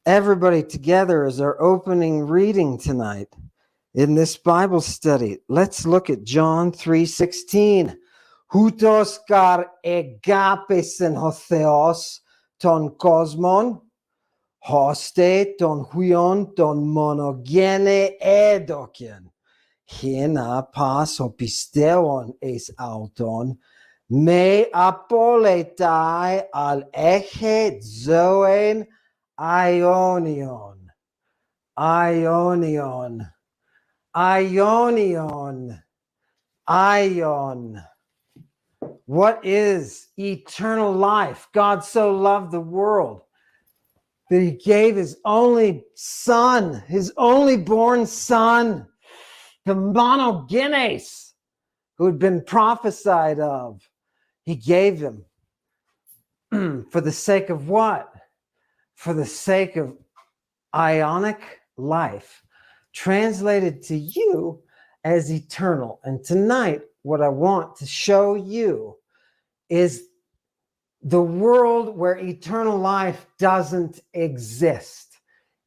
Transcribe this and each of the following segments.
everybody together as our opening reading tonight in this Bible study. Let's look at John 3:16. Houtos kar agapes en hotheos ton cosmon, hoste ton huion ton monogene edokian. Hina pas opisteon es auton, me apoletai al eche zoen Ionion. Ionion. Ionion. Ion. What is eternal life? God so loved the world that he gave his only son, his only born son, the monogenes, who had been prophesied of. He gave him for the sake of what? For the sake of Aeonic life, translated to you as eternal. And tonight, what I want to show you is the world where eternal life doesn't exist.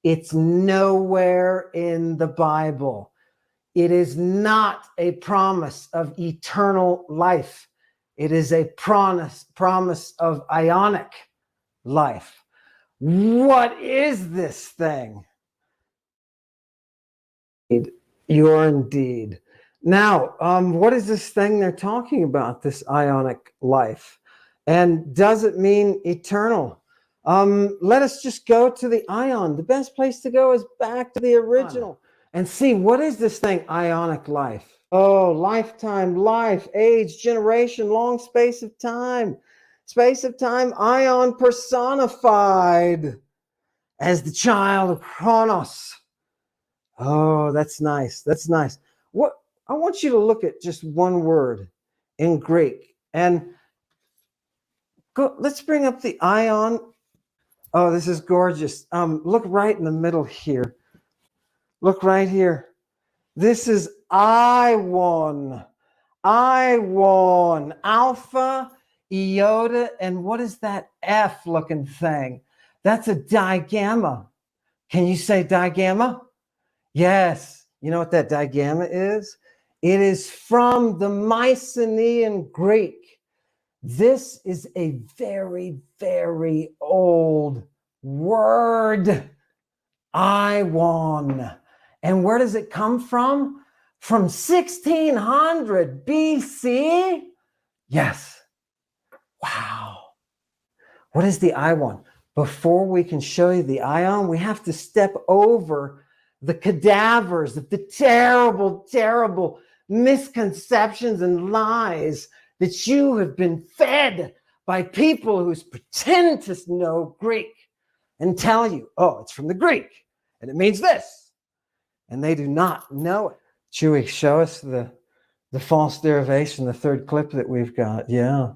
It's nowhere in the Bible. It is not a promise of eternal life. It is a promise of Aeonic life. What is this thing? You're indeed. Now, what is this thing they're talking about, this Ionic life? And does it mean eternal? Let us just go to the Ion. The best place to go is back to the original and see, what is this thing, Ionic life? Oh, lifetime, life, age, generation, long space of time. Space of time, Ion personified as the child of Chronos. Oh, that's nice. That's nice. What I want you to look at just one word in Greek, and go. Let's bring up the Ion. Oh, this is gorgeous. Look right in the middle here. Look right here. This is Ion. Ion. Alpha, iota, and what is that F-looking thing? That's a digamma. Can you say digamma? Yes. You know what that digamma is? It is from the Mycenaean Greek. This is a very, very old word. Ion. And where does it come from? From 1600 BC? Yes. Wow. What is the Ion? Before we can show you the Ion, we have to step over the cadavers of the terrible, terrible misconceptions and lies that you have been fed by people who pretend to know Greek and tell you, oh, it's from the Greek and it means this. And they do not know it. Chewy, show us the false derivation, the third clip that we've got. Yeah.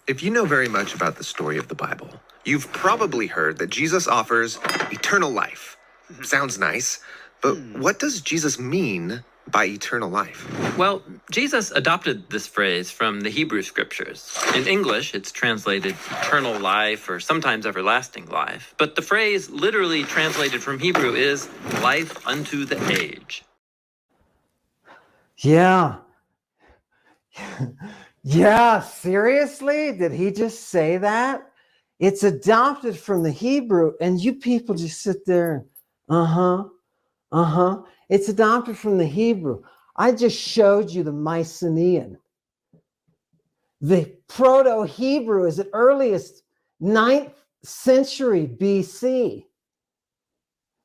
If you know very much about the story of the Bible, you've probably heard that Jesus offers eternal life. Sounds nice, but what does Jesus mean by eternal life? Well, Jesus adopted this phrase from the Hebrew scriptures. In English, it's translated eternal life or sometimes everlasting life. But the phrase literally translated from Hebrew is life unto the age. Yeah. Yeah, seriously? Did he just say that? It's adopted from the Hebrew, and you people just sit there and, It's adopted from the Hebrew. I just showed you the Mycenaean. The Proto-Hebrew is at earliest 9th century BC.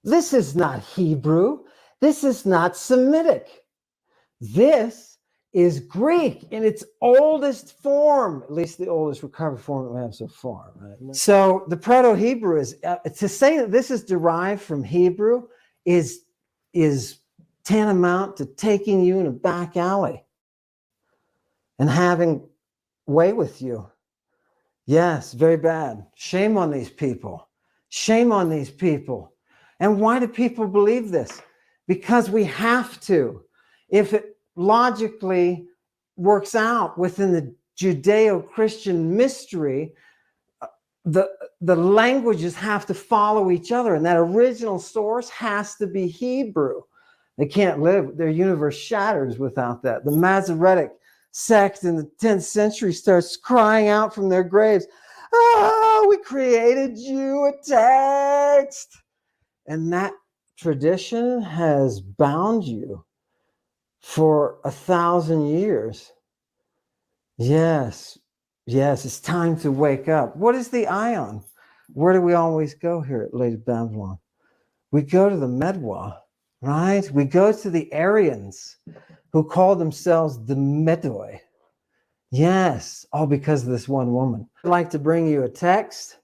This is not Hebrew. This is not Semitic. This is Greek in its oldest form, at least the oldest recovered form that we have so far. Right? So the Proto-Hebrew is, to say that this is derived from Hebrew is tantamount to taking you in a back alley and having way with you. Yes, very bad. Shame on these people. Shame on these people. And why do people believe this? Because we have to. If it logically works out within the Judeo-Christian mystery, the languages have to follow each other, and that original source has to be Hebrew. They can't live, their universe shatters without that. The Masoretic sect in the 10th century starts crying out from their graves, "Ah, we created you a text." And that tradition has bound you for 1,000 years. Yes, it's time to wake up. What is the Ion? Where do we always go here at Lady Babylon? We go to the Medwa, right? We go to the Aryans who call themselves the Medoi. Yes, all because of this one woman. I'd like to bring you a text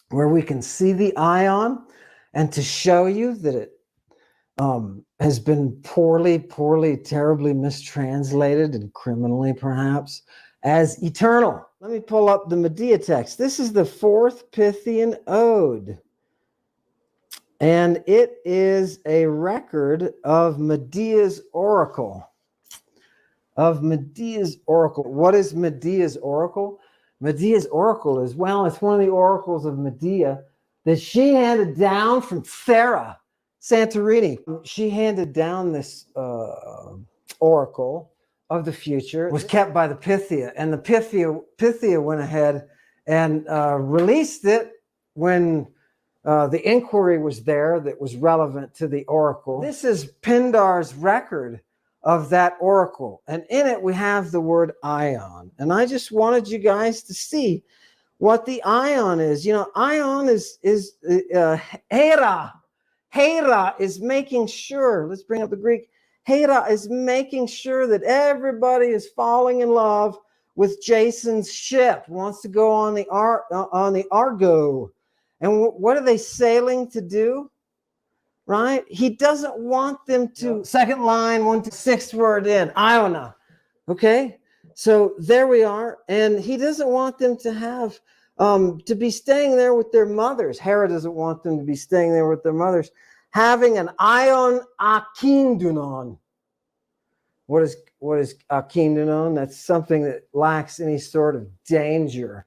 where we can see the Ion and to show you that it has been poorly, terribly mistranslated and criminally perhaps as eternal. Let me pull up the Medea text. This is the 4th Pythian Ode. And it is a record of Medea's oracle. What is Medea's oracle? Medea's oracle is, well, it's one of the oracles of Medea that she handed down from Thera, Santorini. She handed down this oracle of the future. It was kept by the Pythia, and the Pythia went ahead and released it when the inquiry was there that was relevant to the oracle. This is Pindar's record of that oracle, and in it we have the word Ion. And I just wanted you guys to see what the Ion is. You know, Ion is Hera. Hera is making sure, let's bring up the Greek. Hera is making sure that everybody is falling in love with Jason's ship, wants to go on the Argo. And what are they sailing to do? Right? He doesn't want them to, second line, 1 to 6th word in, Iona. Okay? So there we are. And he doesn't want them to have, to be staying there with their mothers. Hera doesn't want them to be staying there with their mothers. Having an Ion Akindunon. What is Akindunon? That's something that lacks any sort of danger.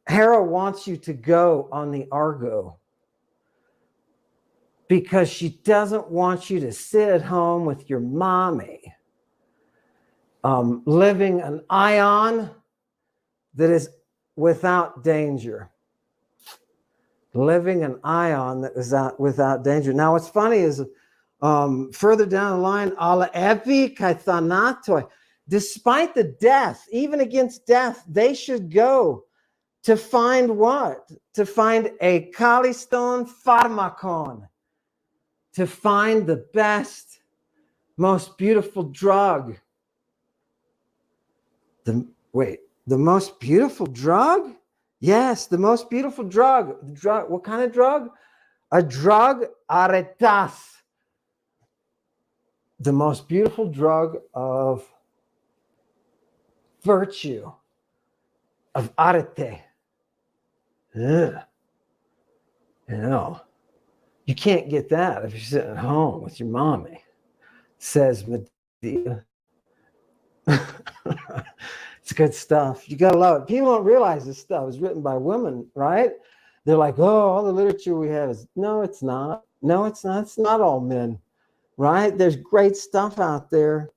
Hera wants you to go on the Argo because she doesn't want you to sit at home with your mommy, living an Ion that is without danger. Living an Ion that is without danger. Now, what's funny is further down the line, ala epi kaithanatoi. Despite the death, even against death, they should go to find what? To find a kaliston pharmakon. To find the best, most beautiful drug. The most beautiful drug? Yes, the most beautiful drug. What kind of drug? A drug aretas. The most beautiful drug of virtue, of arete. Ugh. You know, you can't get that if you're sitting at home with your mommy, says Medea. It's good stuff. You gotta love it. People don't realize this stuff is written by women, right? They're like, oh, all the literature we have is, no, it's not. No, it's not. It's not all men, right? There's great stuff out there.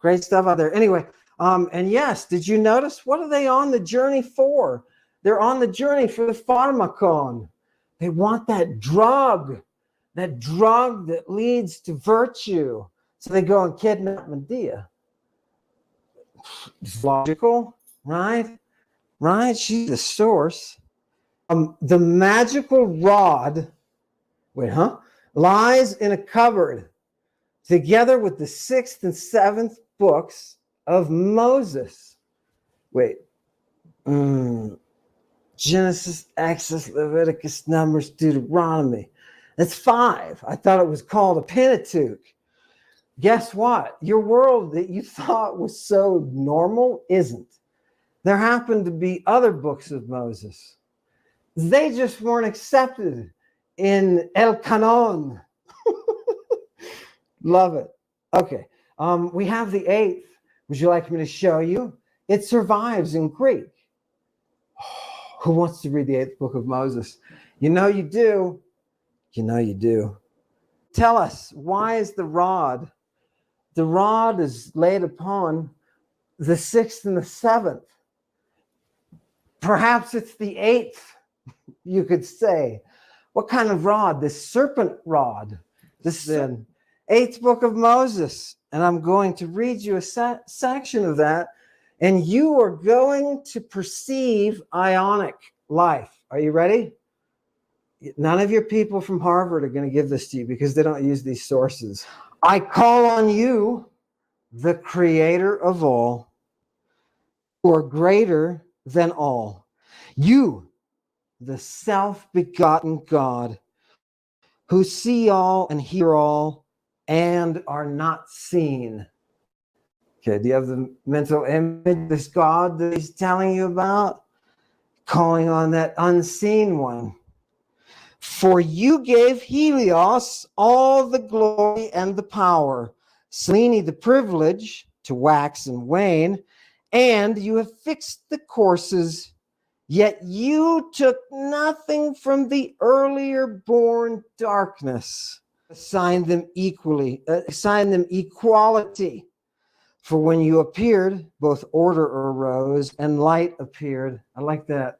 Anyway, and yes, did you notice, what are they on the journey for? They're on the journey for the pharmakon. They want that drug that leads to virtue. So they go and kidnap Medea. It's logical, right? Right? She's the source. The magical rod, lies in a cupboard together with the 6th and 7th books of Moses. Genesis, Exodus, Leviticus, Numbers, Deuteronomy. That's 5. I thought it was called a Pentateuch. Guess what? Your world that you thought was so normal isn't. There happened to be other books of Moses. They just weren't accepted in El Canon. Love it. Okay. We have the 8th. Would you like me to show you? It survives in Greek. Who wants to read the 8th book of Moses? You know you do. You know you do. Tell us, why is the rod? The rod is laid upon the 6th and the 7th. Perhaps it's the 8th, you could say. What kind of rod? This serpent rod. This is the 8th book of Moses. And I'm going to read you a section of that. And you are going to perceive Aeonic life. Are you ready? None of your people from Harvard are going to give this to you because they don't use these sources. I call on you, the creator of all, who are greater than all. You, the self-begotten God, who see all and hear all and are not seen. Okay, do you have the mental image of this God that he's telling you about? Calling on that unseen one. For you gave Helios all the glory and the power, Selene the privilege to wax and wane, and you have fixed the courses, yet you took nothing from the earlier born darkness. Assigned them equality. For when you appeared, both order arose and light appeared. I like that.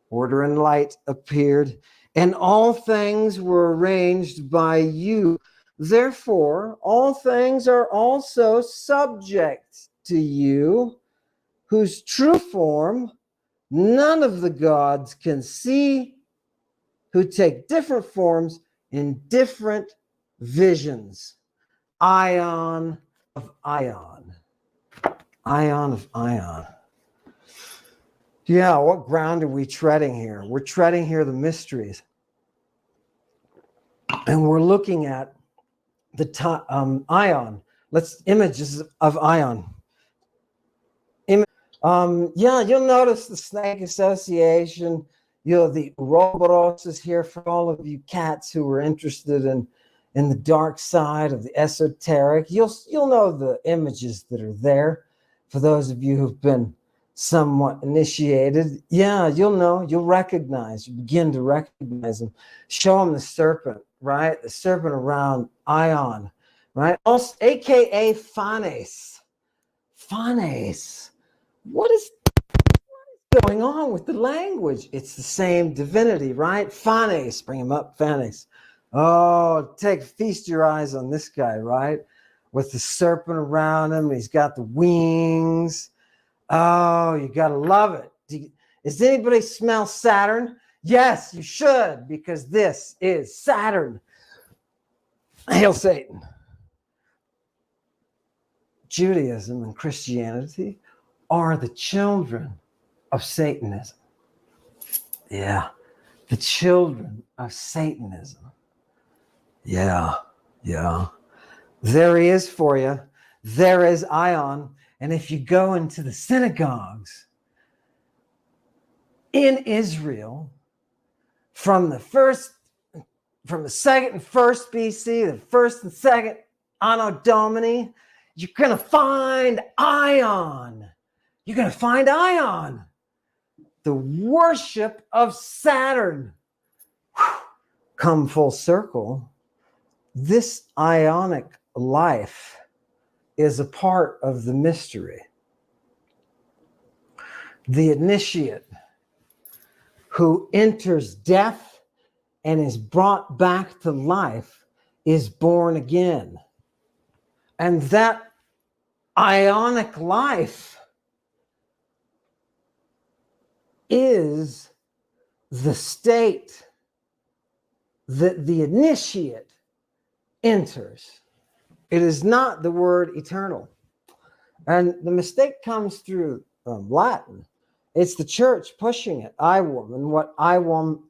Order and light appeared, and all things were arranged by you. Therefore, all things are also subject to you, whose true form none of the gods can see, who take different forms in different visions. Ion of Ion. Ion of Ion. Yeah, what ground are we treading here? We're treading here the mysteries. And we're looking at the Ion. Let's images of Ion. Yeah, you'll notice the snake association. The Ouroboros is here for all of you cats who are interested in the dark side of the esoteric. You'll know the images that are there. For those of you who've been somewhat initiated, yeah, you'll recognize, you begin to recognize them. Show them the serpent, right? The serpent around Ion, right? Also, AKA Phanes. Phanes. What is going on with the language? It's the same divinity, right? Phanes, bring him up, Phanes. Oh, feast your eyes on this guy, right? With the serpent around him, he's got the wings. Oh, you gotta love it. Does anybody smell Saturn? Yes, you should, because this is Saturn. Hail Satan. Judaism and Christianity are the children of Satanism. Yeah, the children of Satanism. Yeah. There he is for you. There is Ion. And if you go into the synagogues in Israel from the second and first BC, the first and second Anno Domini, you're going to find Ion. You're going to find Ion, the worship of Saturn. Come full circle. This Ionic life is a part of the mystery. The initiate who enters death and is brought back to life is born again. And that Ionic life is the state that the initiate enters. It is not the word eternal. And the mistake comes through Latin. It's the church pushing it, Iwam, and what Iwam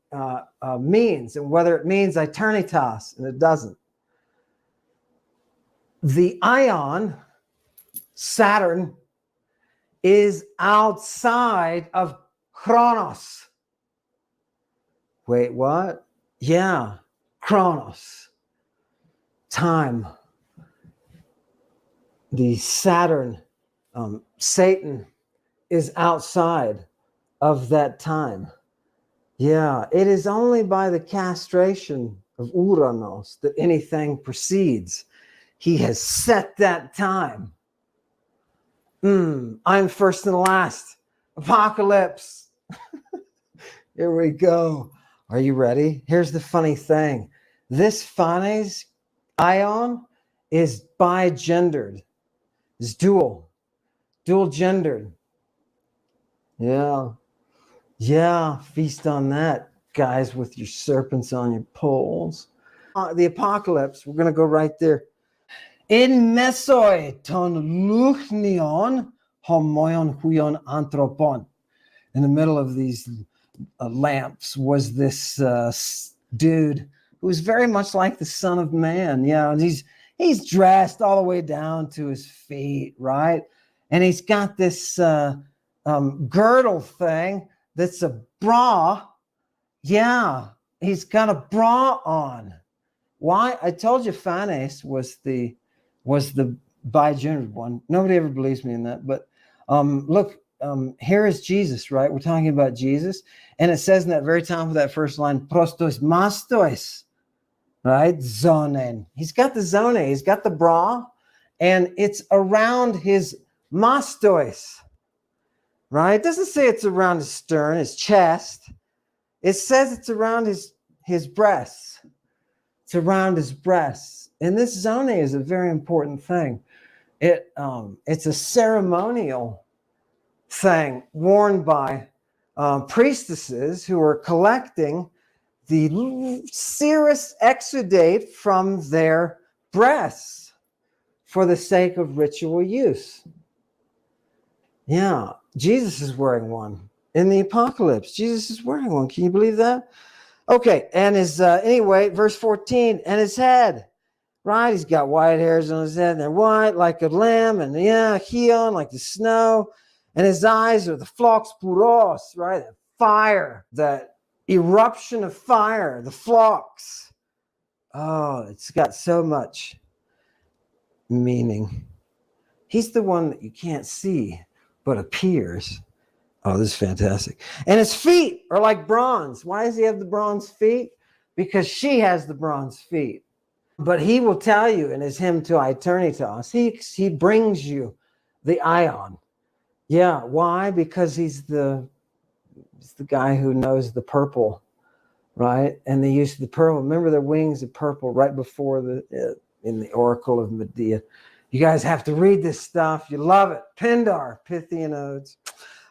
means, and whether it means eternitas, and it doesn't. The Ion, Saturn, is outside of Chronos. Wait, what? Yeah, Chronos. Time. The Saturn, Satan, is outside of that time. Yeah, it is only by the castration of Uranos that anything proceeds. He has set that time. I'm first and last. Apocalypse. Here we go. Are you ready? Here's the funny thing. This phanes, ion, is bi-gendered. It's dual gendered. Yeah. Yeah, feast on that, guys, with your serpents on your poles. The apocalypse, we're going to go right there. In mesoi ton luchnion homoion huion anthropon. In the middle of these lamps was this dude who was very much like the Son of Man. Yeah, and he's dressed all the way down to his feet, right? And he's got this girdle thing that's a bra. Yeah, he's got a bra on. Why? I told you phanes was the bi-gendered one. Nobody ever believes me in that. But look, here is Jesus, right? We're talking about Jesus. And it says in that very top of that first line, prostos mastos, right? Zonen. He's got the zone. He's got the bra. And it's around his mastos, right? It doesn't say it's around his stern, his chest. It says it's around his breasts. It's around his breasts. And this zone is a very important thing. It's a ceremonial thing worn by priestesses who are collecting the serous exudate from their breasts for the sake of ritual use. Yeah, Jesus is wearing one in the apocalypse. Jesus is wearing one. Can you believe that? Okay, and his anyway, verse 14, and his head, right? He's got white hairs on his head, and they're white like a lamb, and yeah, Heon like the snow, and his eyes are the flux puros, right? The fire, that eruption of fire, the flux. Oh, it's got so much meaning. He's the one that you can't see, but appears. Oh, this is fantastic. And his feet are like bronze. Why does he have the bronze feet? Because she has the bronze feet. But he will tell you in his hymn to Eternitas, he brings you the ion. Yeah, why? Because he's the guy who knows the purple, right? And the use of the purple. Remember the wings of purple right before in the Oracle of Medea. You guys have to read this stuff. You love it. Pindar, Pythian Odes.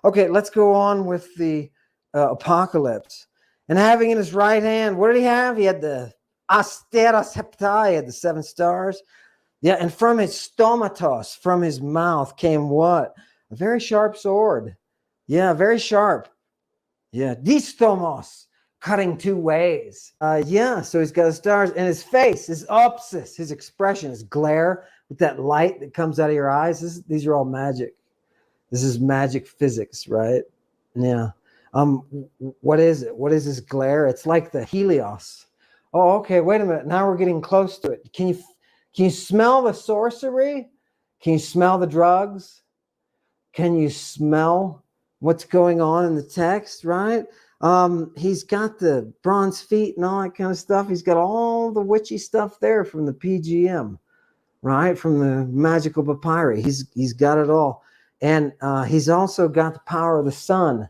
Okay, let's go on with the apocalypse. And having in his right hand, what did he have? He had the Asteras Heptae, he had the 7 stars. Yeah, and from his stomatos, from his mouth came what? A very sharp sword. Yeah, very sharp. Yeah, distomos, cutting 2 ways. Yeah, so he's got the stars. And his face, his opsis, his expression, his glare with that light that comes out of your eyes. These are all magic. This is magic physics, right? Yeah. What is it? What is this glare? It's like the Helios. Oh, okay. Wait a minute. Now we're getting close to it. Can you smell the sorcery? Can you smell the drugs? Can you smell what's going on in the text, right? He's got the bronze feet and all that kind of stuff. He's got all the witchy stuff there from the PGM, right? From the magical papyri. He's got it all. And he's also got the power of the sun,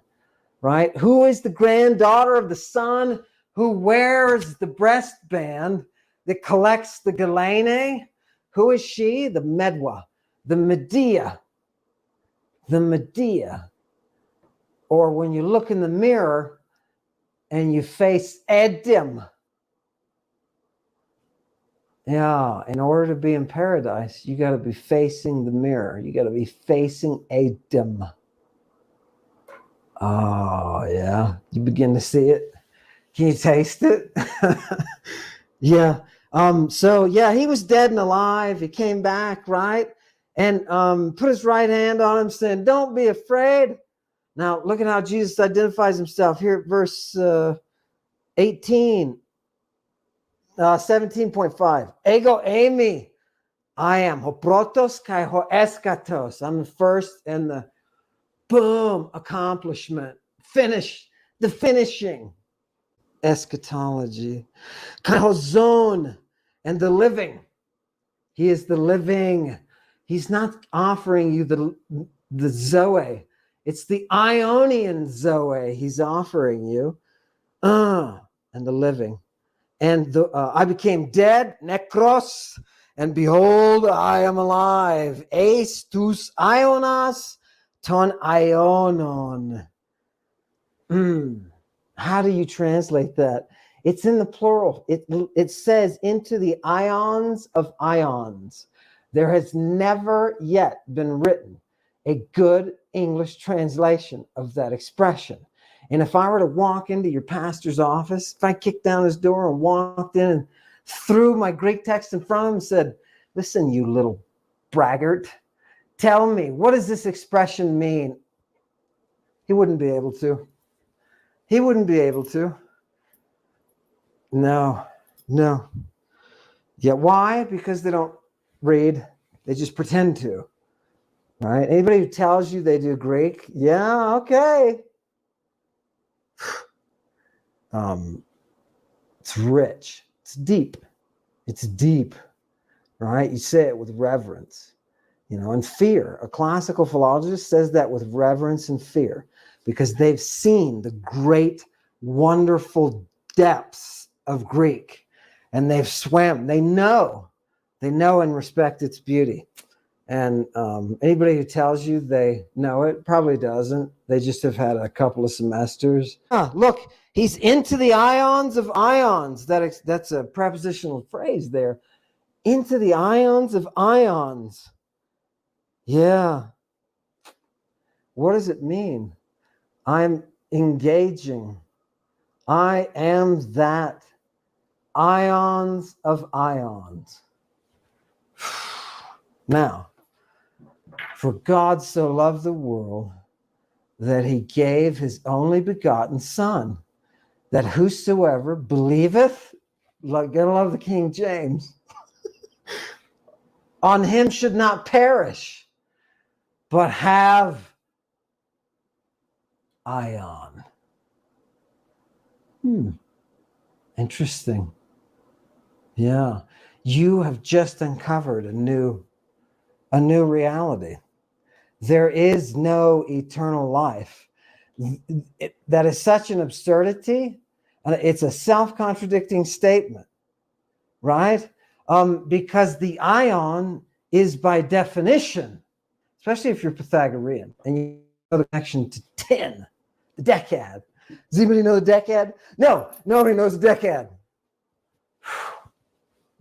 right? Who is the granddaughter of the sun who wears the breastband that collects the Galene? Who is she? The Medwa, the Medea. The Medea. Or when you look in the mirror and you face Edim. Yeah, in order to be in paradise, you got to be facing the mirror. You got to be facing Edim. Oh, yeah. You begin to see it. Can you taste it? Yeah. So, yeah, he was dead and alive. He came back, right? And put his right hand on him saying, don't be afraid. Now, look at how Jesus identifies himself here at verse 18. 17.5. Ego eimi. I am. Hoprotos kai ho eskatos. I'm the first and the boom, accomplishment, finish, the finishing. Eschatology, kaizon, and the living. He is the living. He's not offering you the Zoe. It's the Ionian Zoe he's offering you. And the living. And I became dead, nekros, and behold, I am alive. Eis tous ionas ton ionon. How do you translate that? It's in the plural. It says into the ions of ions. There has never yet been written a good English translation of that expression. And if I were to walk into your pastor's office, if I kicked down his door and walked in and threw my Greek text in front of him and said, listen, you little braggart, tell me, what does this expression mean? He wouldn't be able to. He wouldn't be able to. No. Yeah, why? Because they don't read. They just pretend to. Right? Anybody who tells you they do Greek, yeah, okay. It's rich. It's deep. It's deep. Right? You say it with reverence. And fear. A classical philologist says that with reverence and fear, because they've seen the great, wonderful depths of Greek, and they've swam. They know and respect its beauty. And anybody who tells you they know it probably doesn't. They just have had a couple of semesters. Look, he's into the ions of ions. That's a prepositional phrase there. Into the ions of ions. Yeah. What does it mean? I'm engaging. I am that. Ions of ions. Now, for God so loved the world that he gave his only begotten Son, that whosoever believeth, gotta love the King James, on him should not perish, but have ion. Interesting. Yeah. You have just uncovered a new reality. There is no eternal life. That is such an absurdity. It's a self-contradicting statement, right? Because the ion is by definition, especially if you're Pythagorean and you know the connection to 10, the decad. Does anybody know the decad? No, nobody knows the decad.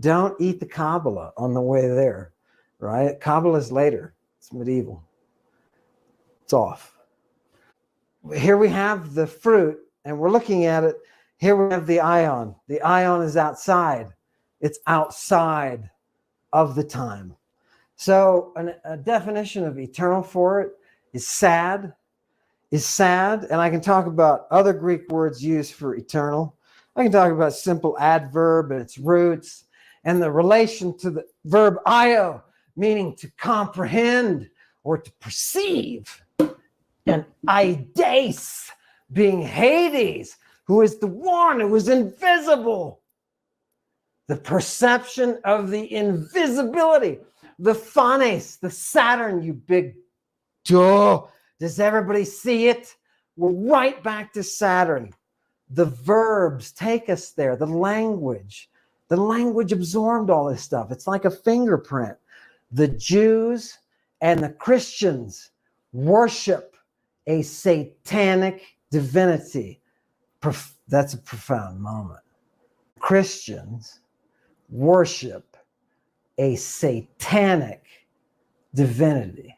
Don't eat the Kabbalah on the way there, right? Kabbalah is later. It's medieval. It's off. Here we have the fruit, and we're looking at it. Here we have the ion. The ion is outside. It's outside of the time. So a definition of eternal for it is sad, and I can talk about other Greek words used for eternal. I can talk about simple adverb and its roots, and the relation to the verb io, meaning to comprehend or to perceive, and eides, being Hades, who is the one who is invisible. The perception of the invisibility. The phanes, the Saturn, you big duh. Does everybody see it? We're right back to Saturn. The verbs take us there. The language absorbed all this stuff. It's like a fingerprint. The Jews and the Christians worship a satanic divinity. That's a profound moment. Christians worship a satanic divinity.